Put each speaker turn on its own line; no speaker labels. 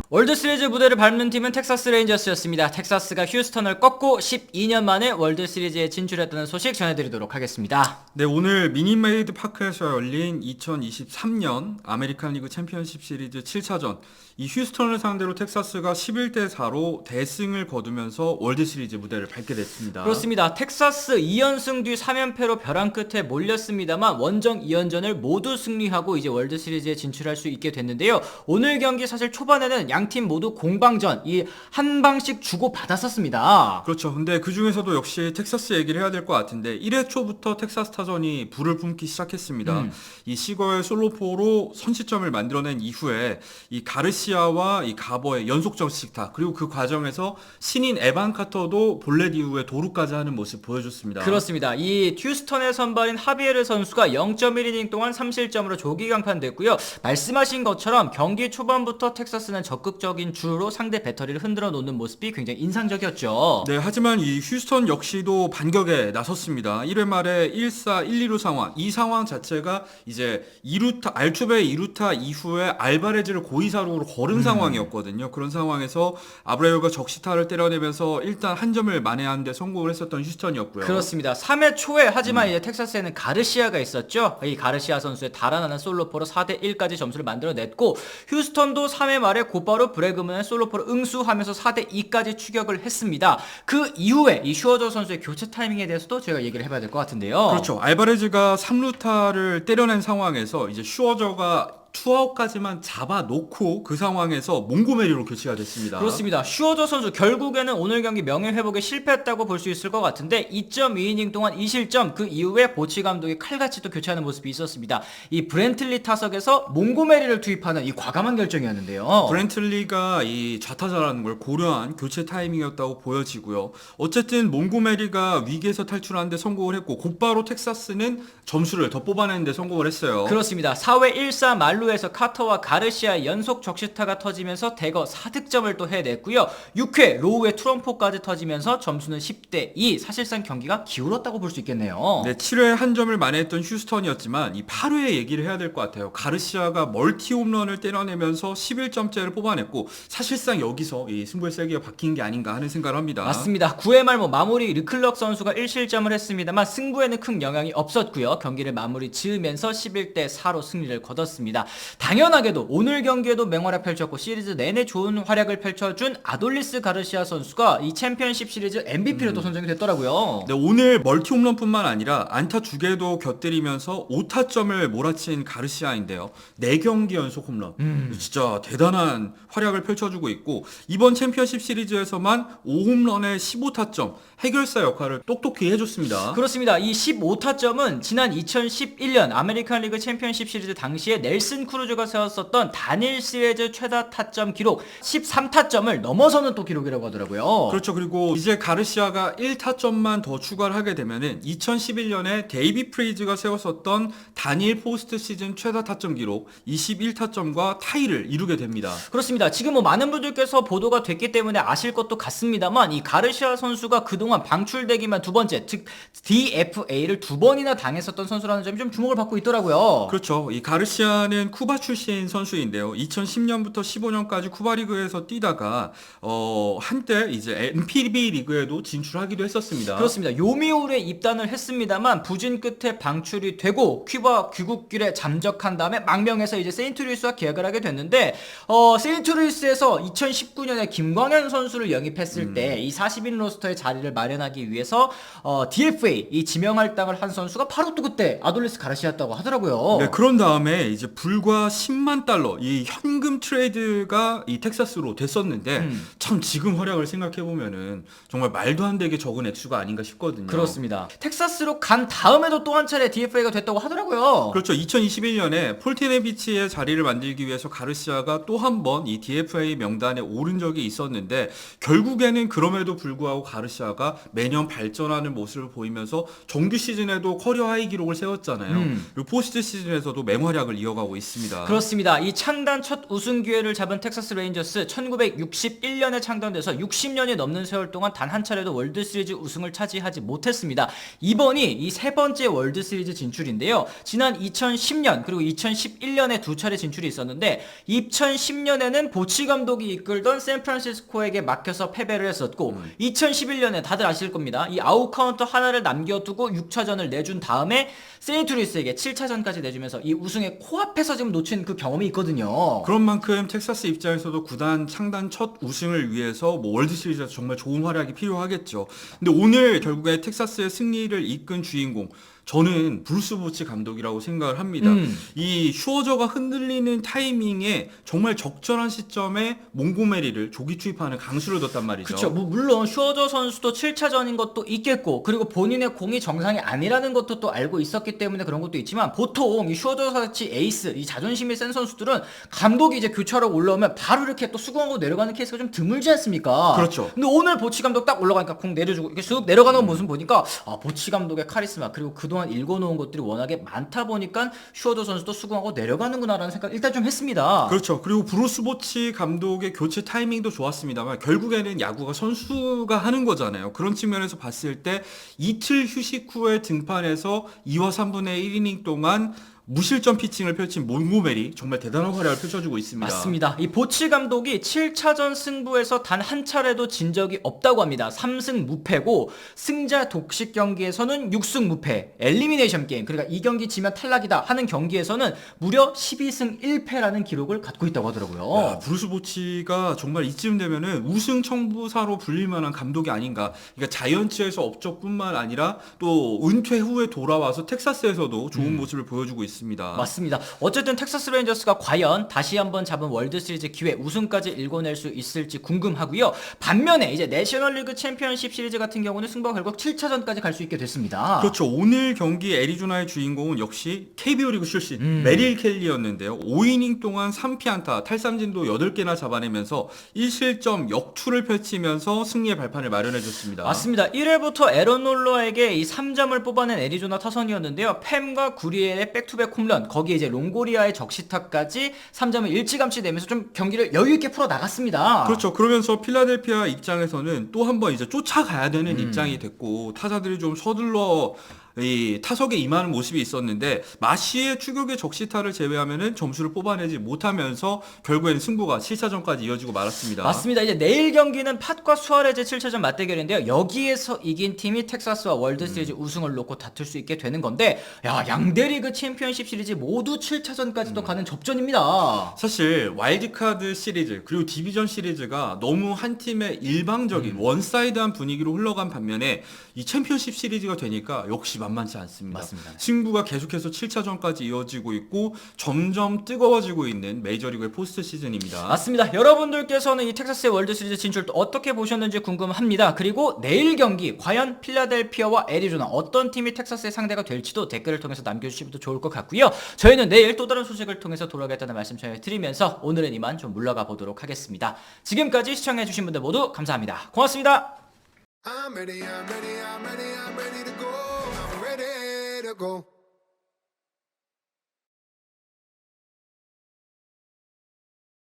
월드시리즈 무대를 밟는 팀은 텍사스 레인저스였습니다. 텍사스가 휴스턴을 꺾고 12년 만에 월드시리즈에 진출했다는 소식 전해드리도록 하겠습니다.
네, 오늘 미니메이드 파크에서 열린 2023년 아메리칸 리그 챔피언십 시리즈 7차전 이 휴스턴을 상대로 텍사스가 11대4로 대승을 거두면서 월드시리즈 무대를 밟게 됐습니다.
그렇습니다. 텍사스 2연승 뒤 3연패로 벼랑 끝에 몰렸습니다만 원정 2연전을 모두 승리하고 이제 월드시리즈에 진출할 수 있게 됐는데요. 오늘 경기 사실 초반에는 양팀 모두 공방전, 이 한 방씩 주고 받았었습니다.
그렇죠. 근데 그 중에서도 역시 텍사스 얘기를 해야 될 것 같은데 1회 초부터 텍사스 타전이 불을 뿜기 시작했습니다. 이 시거의 솔로포로 선취점을 만들어낸 이후에 이 가르시아와 이 가버의 연속 적시타, 그리고 그 과정에서 신인 에반 카터도 볼넷 이후에 도루까지 하는 모습 보여줬습니다.
그렇습니다. 이 휴스턴의 선발인 하비에르 선수가 0.1이닝 동안 3실점으로 조기 강판됐고요. 말씀하신 것처럼 경기 초반부터 텍사스는 적극적인 주로 상대 배터리를 흔들어 놓는 모습이 굉장히 인상적이었죠.
네, 하지만 이 휴스턴 역시도 반격에 나섰습니다. 1회 말에 1사 1, 2루 상황, 이 상황 자체가 이제 2루타 알투베의 2루타 이후에 알바레즈를 고의사루로 걸은 상황이었거든요. 그런 상황에서 아브레우가 적시타를 때려내면서 일단 한 점을 만회하는 데 성공을 했었던 휴스턴이었고요.
그렇습니다. 3회 초에 하지만 이제 텍사스에는 가르시아가 있었죠. 이 가르시아 선수의 달아나는 솔로포로 4대1까지 점수를 만들어냈고 휴스턴도 3회 말에 곧바로 브래그먼의 솔로포로 응수하면서 4대2까지 추격을 했습니다. 그 이후에 이 슈어저 선수의 교체 타이밍에 대해서도 저희가 얘기를 해봐야 될 것 같은데요.
그렇죠. 알바레즈가 3루타를 때려낸 상황에서 이제 슈어저가 투아웃까지만 잡아놓고 그 상황에서 몽고메리로 교체가 됐습니다.
그렇습니다. 슈어저 선수 결국에는 오늘 경기 명예회복에 실패했다고 볼 수 있을 것 같은데 2.2이닝 동안 2실점, 그 이후에 보치 감독이 칼같이 또 교체하는 모습이 있었습니다. 이 브렌틀리 타석에서 몽고메리를 투입하는 이 과감한 결정이었는데요.
브렌틀리가 이 좌타자라는 걸 고려한 교체 타이밍이었다고 보여지고요. 어쨌든 몽고메리가 위기에서 탈출하는데 성공을 했고 곧바로 텍사스는 점수를 더 뽑아내는데 성공을 했어요.
그렇습니다. 4회 1사 말루에서 카터와 가르시아 연속 적시타가 터지면서 대거 4득점을 또 해냈고요. 6회 로우의 트럼포까지 터지면서 점수는 10대2. 사실상 경기가 기울었다고 볼 수 있겠네요.
네, 7회 한 점을 만회했던 휴스턴이었지만 이 8회에 얘기를 해야 될 것 같아요. 가르시아가 멀티 홈런을 때려내면서 11점째를 뽑아냈고 사실상 여기서 이 승부의 세기가 바뀐 게 아닌가 하는 생각을 합니다.
맞습니다. 9회 말 마무리 르클럭 선수가 1실점을 했습니다만 승부에는 큰 영향이 없었고요. 경기를 마무리 지으면서 11대4로 승리를 거뒀습니다. 당연하게도 오늘 경기에도 맹활약 펼쳤고 시리즈 내내 좋은 활약을 펼쳐준 아돌리스 가르시아 선수가 이 챔피언십 시리즈 MVP로 또 선정이 됐더라고요.
네, 오늘 멀티 홈런뿐만 아니라 안타 2개도 곁들이면서 5타점을 몰아친 가르시아인데요. 4경기 연속 홈런. 진짜 대단한 활약을 펼쳐주고 있고 이번 챔피언십 시리즈에서만 5홈런에 15타점 해결사 역할을 똑똑히 해줬습니다.
그렇습니다. 이 15타점은 지난 2011년 아메리칸 리그 챔피언십 시리즈 당시에 넬슨 크루즈가 세웠었던 단일 시리즈 최다 타점 기록 13타점을 넘어서는 또 기록이라고 하더라고요.
그렇죠. 그리고 이제 가르시아가 1타점만 더 추가를 하게 되면은 2011년에 데이비 프레이즈가 세웠었던 단일 포스트 시즌 최다 타점 기록 21타점과 타이를 이루게 됩니다.
그렇습니다. 지금 많은 분들께서 보도가 됐기 때문에 아실 것도 같습니다만 이 가르시아 선수가 그동안 방출되기만 두 번째, 즉 DFA를 2번이나 당했었던 선수라는 점이 좀 주목을 받고 있더라고요.
그렇죠. 이 가르시아는 쿠바 출신 선수인데요. 2010년부터 15년까지 쿠바 리그에서 뛰다가 한때 이제 NPB 리그에도 진출하기도 했었습니다.
그렇습니다. 요미울에 입단을 했습니다만 부진 끝에 방출이 되고 큐바 귀국길에 잠적한 다음에 망명해서 이제 세인트루이스와 계약을 하게 됐는데 세인트루이스에서 2019년에 김광현 선수를 영입했을 때 이 40인 로스터의 자리를 마련하기 위해서 DFA 이 지명 할당을 한 선수가 바로 또 그때 아돌리스 가르시아였다고 하더라고요.
네, 그런 다음에 이제 불과 10만 달러 이 현금 트레이드가 이 텍사스로 됐었는데 참 지금 활약을 생각해 보면은 정말 말도 안 되게 적은 액수가 아닌가 싶거든요.
그렇습니다. 텍사스로 간 다음에도 또 한 차례 DFA가 됐다고 하더라고요.
그렇죠. 2021년에 폴테네비치의 자리를 만들기 위해서 가르시아가 또 한 번 이 DFA 명단에 오른 적이 있었는데 결국에는 그럼에도 불구하고 가르시아가 매년 발전하는 모습을 보이면서 정규 시즌에도 커리어 하이 기록을 세웠잖아요. 그리고 포스트 시즌에서도 맹활약을 이어가고 있습니다. 있습니다.
그렇습니다. 이 창단 첫 우승 기회를 잡은 텍사스 레인저스 1961년에 창단돼서 60년이 넘는 세월 동안 단 한 차례도 월드시리즈 우승을 차지하지 못했습니다. 이번이 이 세 번째 월드시리즈 진출인데요. 지난 2010년 그리고 2011년에 두 차례 진출이 있었는데 2010년에는 보치 감독이 이끌던 샌프란시스코에게 막혀서 패배를 했었고 2011년에 다들 아실 겁니다. 이 아웃 카운터 하나를 남겨두고 6차전을 내준 다음에 세인트루이스에게 7차전까지 내주면서 이 우승의 코앞에서 지금 놓친 그 경험이 있거든요.
그런 만큼 텍사스 입장에서도 구단 창단 첫 우승을 위해서 뭐 월드시리즈에서 정말 좋은 활약이 필요하겠죠. 근데 오늘 결국에 텍사스의 승리를 이끈 주인공, 저는 브루스 보치 감독이라고 생각을 합니다. 이 슈어저가 흔들리는 타이밍에 정말 적절한 시점에 몽고메리를 조기 투입하는 강수를 뒀단 말이죠.
그렇죠. 뭐 물론 슈어저 선수도 7차전인 것도 있겠고 그리고 본인의 공이 정상이 아니라는 것도 또 알고 있었기 때문에 그런 것도 있지만 보통 이 슈어저 같이 에이스, 이 자존심이 센 선수들은 감독이 이제 교체하러 올라오면 바로 이렇게 또 수긍하고 내려가는 케이스가 좀 드물지 않습니까?
그렇죠.
근데 오늘 보치 감독 딱 올라가니까 공 내려주고 이렇게 쑥 내려가는 모습 보니까 아, 보치 감독의 카리스마 그리고 그동안 읽어놓은 것들이 워낙에 많다 보니까 슈어저 선수도 수긍하고 내려가는구나라는 생각 일단 좀 했습니다.
그렇죠. 그리고 브루스 보치 감독의 교체 타이밍도 좋았습니다만 결국에는 야구가 선수가 하는 거잖아요. 그런 측면에서 봤을 때 이틀 휴식 후에 등판해서 2와 3분의 1이닝 동안 무실점 피칭을 펼친 몽고메리 정말 대단한 활약을 펼쳐주고 있습니다.
맞습니다. 이 보치 감독이 7차전 승부에서 단 한 차례도 진 적이 없다고 합니다. 3승 무패고 승자 독식 경기에서는 6승 무패, 엘리미네이션 게임 그러니까 이 경기 지면 탈락이다 하는 경기에서는 무려 12승 1패라는 기록을 갖고 있다고 하더라고요.
야, 브루스 보치가 정말 이쯤 되면은 우승 청부사로 불릴 만한 감독이 아닌가. 그러니까 자이언츠에서 업적뿐만 아니라 또 은퇴 후에 돌아와서 텍사스에서도 좋은 모습을 보여주고 있습니다.
맞습니다. 어쨌든 텍사스 레인저스가 과연 다시 한번 잡은 월드시리즈 기회 우승까지 일궈낼 수 있을지 궁금하고요. 반면에 이제 내셔널리그 챔피언십 시리즈 같은 경우는 승부가 결국 7차전까지 갈 수 있게 됐습니다.
그렇죠. 오늘 경기 애리조나의 주인공은 역시 KBO 리그 출신 메릴 켈리였는데요. 5이닝 동안 3피안타, 탈삼진도 8개나 잡아내면서 1실점 역투를 펼치면서 승리의 발판을 마련해줬습니다.
맞습니다. 1회부터 에런 롤러에게 이 3점을 뽑아낸 애리조나 타선이었는데요. 팸과 구리엘의 백투백 홈런, 거기에 이제 롱고리아의 적시타까지 3점을 일찌감치 내면서 좀 경기를 여유 있게 풀어 나갔습니다.
그렇죠. 그러면서 필라델피아 입장에서는 또 한 번 이제 쫓아가야 되는 입장이 됐고 타자들이 좀 서둘러 이 타석에 임하는 모습이 있었는데 마시의 추격의 적시타를 제외하면은 점수를 뽑아내지 못하면서 결국에는 승부가 7차전까지 이어지고 말았습니다.
맞습니다. 이제 내일 경기는 팟과 수아레즈 7차전 맞대결인데요. 여기에서 이긴 팀이 텍사스와 월드시리즈 우승을 놓고 다툴 수 있게 되는 건데 야, 양대 리그 챔피언십 시리즈 모두 7차전까지도 가는 접전입니다.
사실 와일드카드 시리즈 그리고 디비전 시리즈가 너무 한 팀의 일방적인 원사이드한 분위기로 흘러간 반면에 이 챔피언십 시리즈가 되니까 역시 만만치 않습니다.
맞습니다.
승부가 계속해서 7차전까지 이어지고 있고 점점 뜨거워지고 있는 메이저리그의 포스트 시즌입니다.
맞습니다. 여러분들께서는 이 텍사스의 월드시리즈 진출 어떻게 보셨는지 궁금합니다. 그리고 내일 경기 과연 필라델피아와 애리조나 어떤 팀이 텍사스의 상대가 될지도 댓글을 통해서 남겨주시면 좋을 것 같고요. 저희는 내일 또 다른 소식을 통해서 돌아오겠다는 말씀 전해드리면서 오늘은 이만 좀 물러가 보도록 하겠습니다. 지금까지 시청해주신 분들 모두 감사합니다. 고맙습니다.
I'm ready to go. I'm ready to go.